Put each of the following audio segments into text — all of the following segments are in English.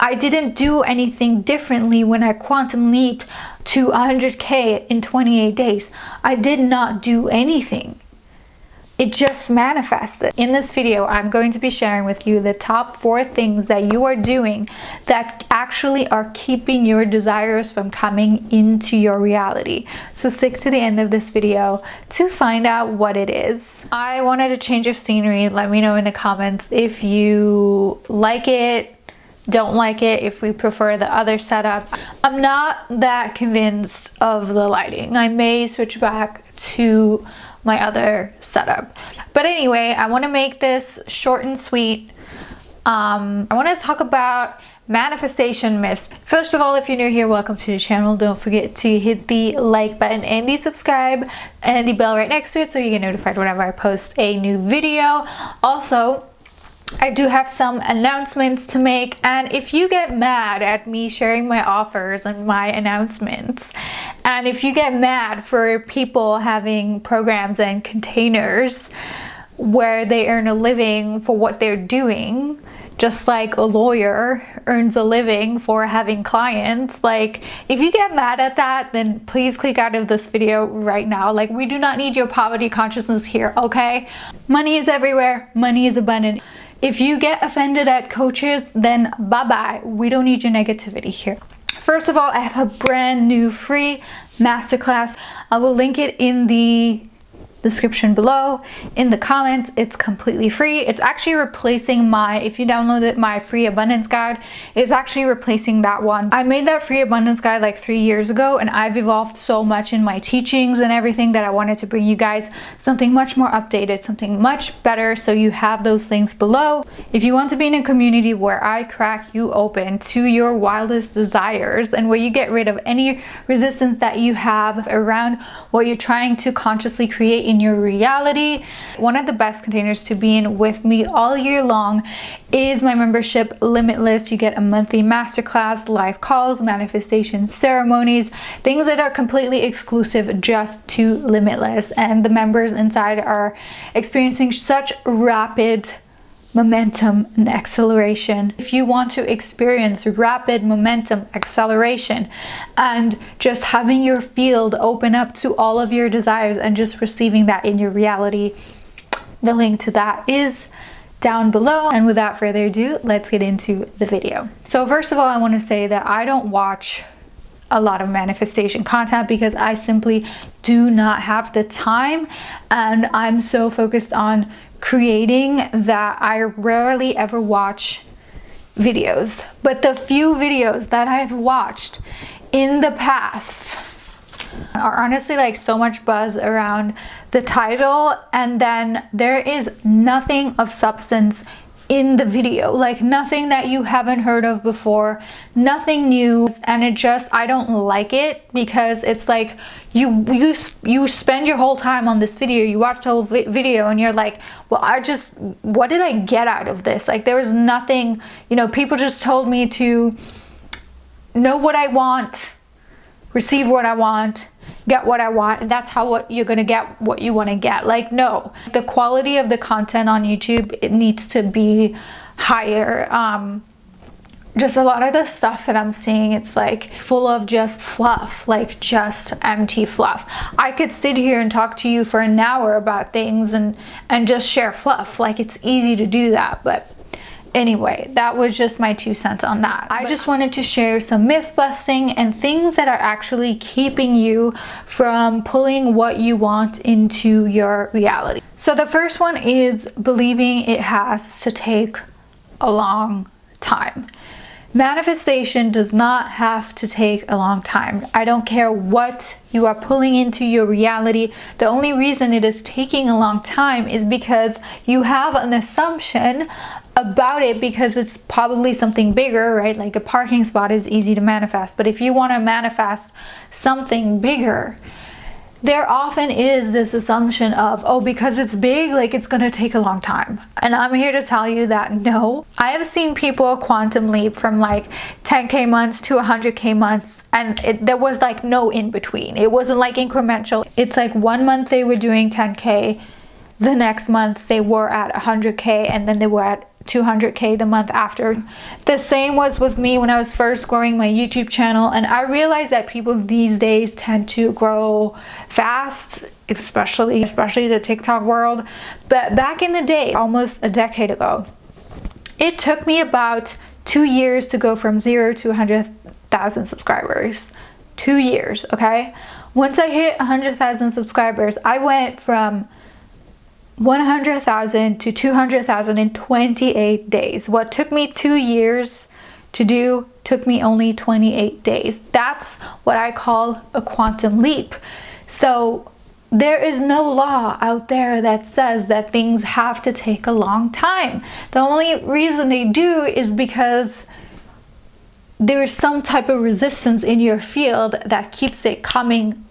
I didn't do anything differently when I quantum leaped to 100K in 28 days. I did not do anything. It just manifested. In this video, I'm going to be sharing with you the top 4 things that you are doing that actually are keeping your desires from coming into your reality. So stick to the end of this video to find out what it is. I wanted to change of scenery. Let me know in the comments if you like it, don't like it, if we prefer the other setup. I'm not that convinced of the lighting. I may switch back to my other setup, but anyway, I want to make this short and sweet. I want to talk about manifestation myths. First of all, if you're new here, welcome to the channel. Don't forget to hit the like button and the subscribe and the bell right next to it so you get notified whenever I post a new video. Also, I do have some announcements to make, and if you get mad at me sharing my offers and my announcements, and if you get mad for people having programs and containers where they earn a living for what they're doing, just like a lawyer earns a living for having clients, like if you get mad at that, then please click out of this video right now. Like, we do not need your poverty consciousness here, okay? Money is everywhere, money is abundant. If you get offended at coaches, then bye-bye. We don't need your negativity here. First of all, I have a brand new free masterclass. I will link it in the description below, in the comments. It's completely free. It's actually replacing if you downloaded my free abundance guide, it's actually replacing that one. I made that free abundance guide like 3 years ago, and I've evolved so much in my teachings and everything that I wanted to bring you guys something much more updated, something much better. So you have those links below. If you want to be in a community where I crack you open to your wildest desires and where you get rid of any resistance that you have around what you're trying to consciously create in your reality, one of the best containers to be in with me all year long is my membership Limitless. You get a monthly masterclass, live calls, manifestation ceremonies, things that are completely exclusive just to Limitless, and the members inside are experiencing such rapid momentum and acceleration. If you want to experience rapid momentum, acceleration, and just having your field open up to all of your desires and just receiving that in your reality, the link to that is down below. And without further ado, let's get into the video. So first of all, I want to say that I don't watch a lot of manifestation content because I simply do not have the time, and I'm so focused on creating that I rarely ever watch videos. But the few videos that I've watched in the past are honestly like so much buzz around the title, and then there is nothing of substance in the video, like nothing that you haven't heard of before, nothing new. And I don't like it because it's like you spend your whole time on this video, you watch the whole video, and you're like, well, what did I get out of this? Like, there was nothing, people just told me to know what I want, receive what I want, get what I want, and that's how you're gonna get what you want to get. Like, no, the quality of the content on YouTube, it needs to be higher. Just a lot of the stuff that I'm seeing, it's like full of just fluff, like just empty fluff. I could sit here and talk to you for an hour about things and just share fluff. Like, it's easy to do that, but anyway, that was just my 2 cents on that. I just wanted to share some myth busting and things that are actually keeping you from pulling what you want into your reality. So the first one is believing it has to take a long time. Manifestation does not have to take a long time. I don't care what you are pulling into your reality. The only reason it is taking a long time is because you have an assumption about it, because it's probably something bigger, right? Like a parking spot is easy to manifest, but if you want to manifest something bigger, there often is this assumption of, oh, because it's big, like it's going to take a long time. And I'm here to tell you that no. I have seen people quantum leap from like 10K months to 100K months, and there was like no in between. It wasn't like incremental. It's like 1 month they were doing 10K, the next month they were at 100K, and then they were at 200K the month after. The same was with me when I was first growing my YouTube channel, and I realized that people these days tend to grow fast, especially the TikTok world. But back in the day, almost a decade ago, it took me about 2 years to go from 0 to 100,000 subscribers. 2 years, okay? Once I hit 100,000 subscribers, I went from 100,000 to 200,000 in 28 days. What took me 2 years to do took me only 28 days. That's what I call a quantum leap. So there is no law out there that says that things have to take a long time. The only reason they do is because there is some type of resistance in your field that keeps it coming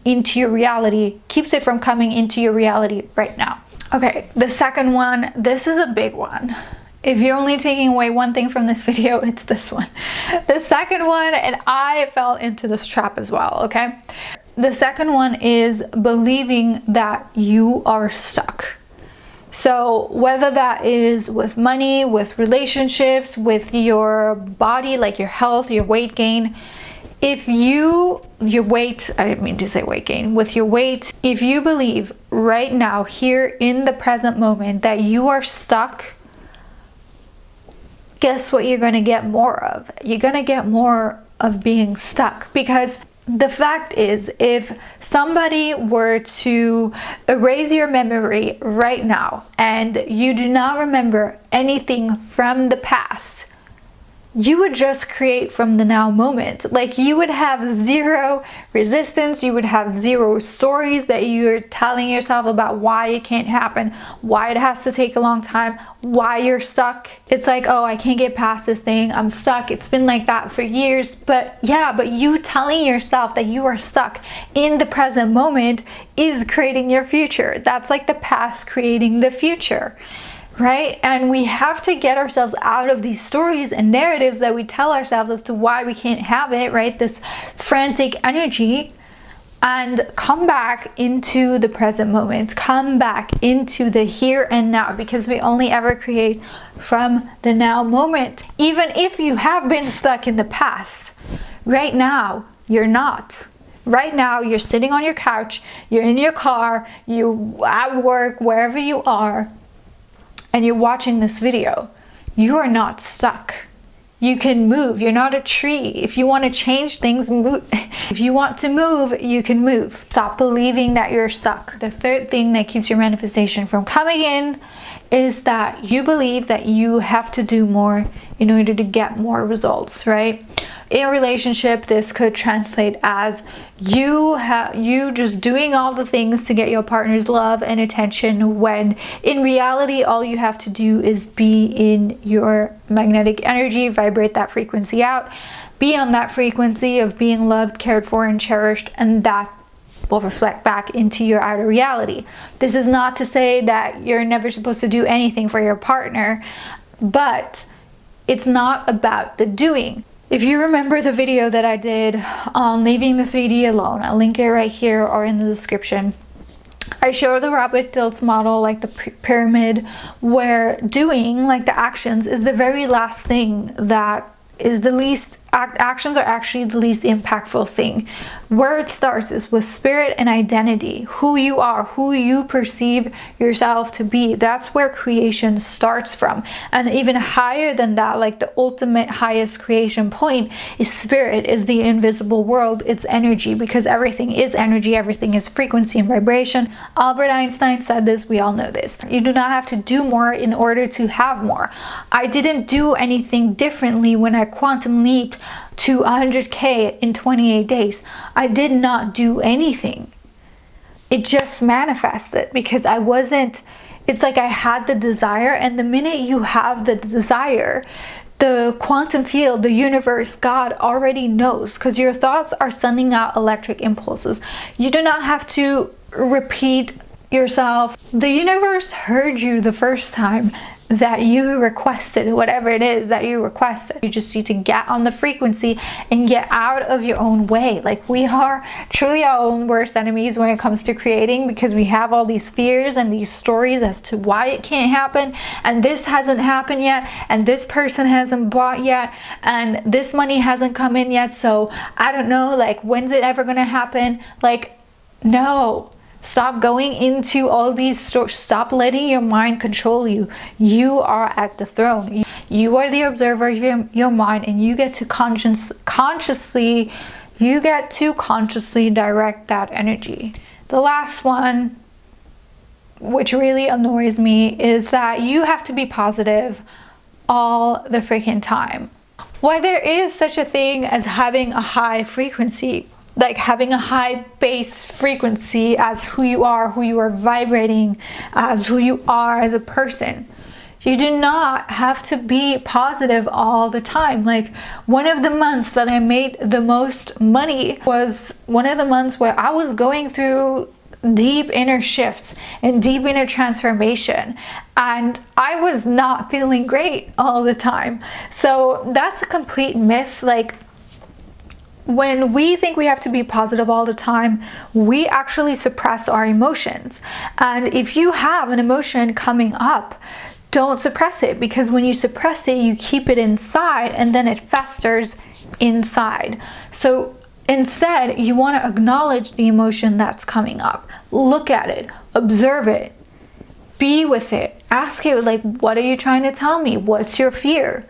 into your reality, keeps it from coming into your reality right now. Okay, the second one, this is a big one. If you're only taking away one thing from this video, it's this one. The second one, and I fell into this trap as well, okay? The second one is believing that you are stuck. So whether that is with money, with relationships, with your body, like your health, your weight gain, if your weight, I didn't mean to say weight gain, with your weight, if you believe right now, here in the present moment, that you are stuck, guess what you're going to get more of? You're going to get more of being stuck, because the fact is, if somebody were to erase your memory right now and you do not remember anything from the past, you would just create from the now moment. Like, you would have zero resistance, you would have zero stories that you're telling yourself about why it can't happen, why it has to take a long time, why you're stuck. It's like, oh, I can't get past this thing, I'm stuck, it's been like that for years. But yeah, but you telling yourself that you are stuck in the present moment is creating your future. That's like the past creating the future. Right? And we have to get ourselves out of these stories and narratives that we tell ourselves as to why we can't have it, right? This frantic energy, and come back into the present moment, come back into the here and now, because we only ever create from the now moment. Even if you have been stuck in the past, right now, you're not. Right now, you're sitting on your couch, you're in your car, you're at work, wherever you are, and you're watching this video. You are not stuck. You can move. You're not a tree. If you want to change things, move. If you want to move, you can move. Stop believing that you're stuck. The third thing that keeps your manifestation from coming in is that you believe that you have to do more in order to get more results, right? In a relationship, this could translate as you just doing all the things to get your partner's love and attention, when in reality all you have to do is be in your magnetic energy, vibrate that frequency out, be on that frequency of being loved, cared for, and cherished, and that will reflect back into your outer reality. This is not to say that you're never supposed to do anything for your partner, but it's not about the doing. If you remember the video that I did on leaving the 3D alone, I'll link it right here or in the description. I show the Robert Dilts model, like the pyramid, where doing, like the actions, is the very last thing that is the least, actions are actually the least impactful thing. Where it starts is with spirit and identity, who you are, who you perceive yourself to be. That's where creation starts from. And even higher than that, like the ultimate highest creation point, is spirit, is the invisible world, it's energy, because everything is energy, everything is frequency and vibration. Albert Einstein said this, we all know this. You do not have to do more in order to have more. I didn't do anything differently when I quantum leaped to 100K in 28 days. I did not do anything. It just manifested because I wasn't, it's like I had the desire, and the minute you have the desire, the quantum field, the universe, God already knows, because your thoughts are sending out electric impulses. You do not have to repeat yourself. The universe heard you the first time, that you requested, whatever it is that you requested. You just need to get on the frequency and get out of your own way. Like, we are truly our own worst enemies when it comes to creating, because we have all these fears and these stories as to why it can't happen, and this hasn't happened yet, and this person hasn't bought yet, and this money hasn't come in yet, so I don't know, like, when's it ever gonna happen? Like, no. Stop going into all these stories. Stop letting your mind control you. You are at the throne. You are the observer of your mind, and you get to consciously direct that energy. The last one, which really annoys me, is that you have to be positive all the freaking time. While there is such a thing as having a high frequency, like having a high base frequency as who you are vibrating, as who you are as a person, you do not have to be positive all the time. Like, one of the months that I made the most money was one of the months where I was going through deep inner shifts and deep inner transformation, and I was not feeling great all the time. So that's a complete myth. Like, when we think we have to be positive all the time, we actually suppress our emotions. And if you have an emotion coming up, don't suppress it, because when you suppress it, you keep it inside and then it festers inside. So instead, you want to acknowledge the emotion that's coming up. Look at it, observe it, be with it, ask it, like, what are you trying to tell me? What's your fear?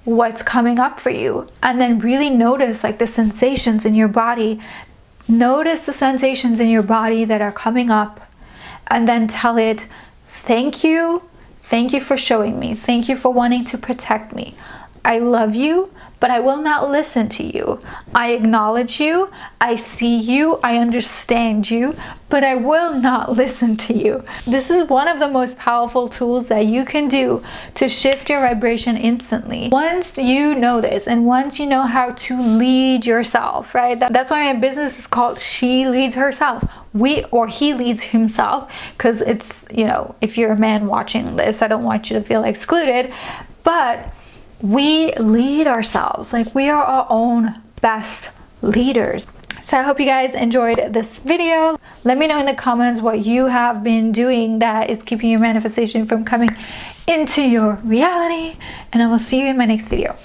What's coming up for you? And then really notice, like, the sensations in your body. Notice the sensations in your body that are coming up, and then tell it, thank you for showing me, thank you for wanting to protect me. I love you, but I will not listen to you. I acknowledge you, I see you, I understand you, but I will not listen to you. This is one of the most powerful tools that you can do to shift your vibration instantly. Once you know this, and once you know how to lead yourself, right? That's why my business is called She Leads Herself. He leads himself, because it's, you know, if you're a man watching this, I don't want you to feel excluded, but we lead ourselves. Like, we are our own best leaders. So I hope you guys enjoyed this video. Let me know in the comments what you have been doing that is keeping your manifestation from coming into your reality, and I will see you in my next video.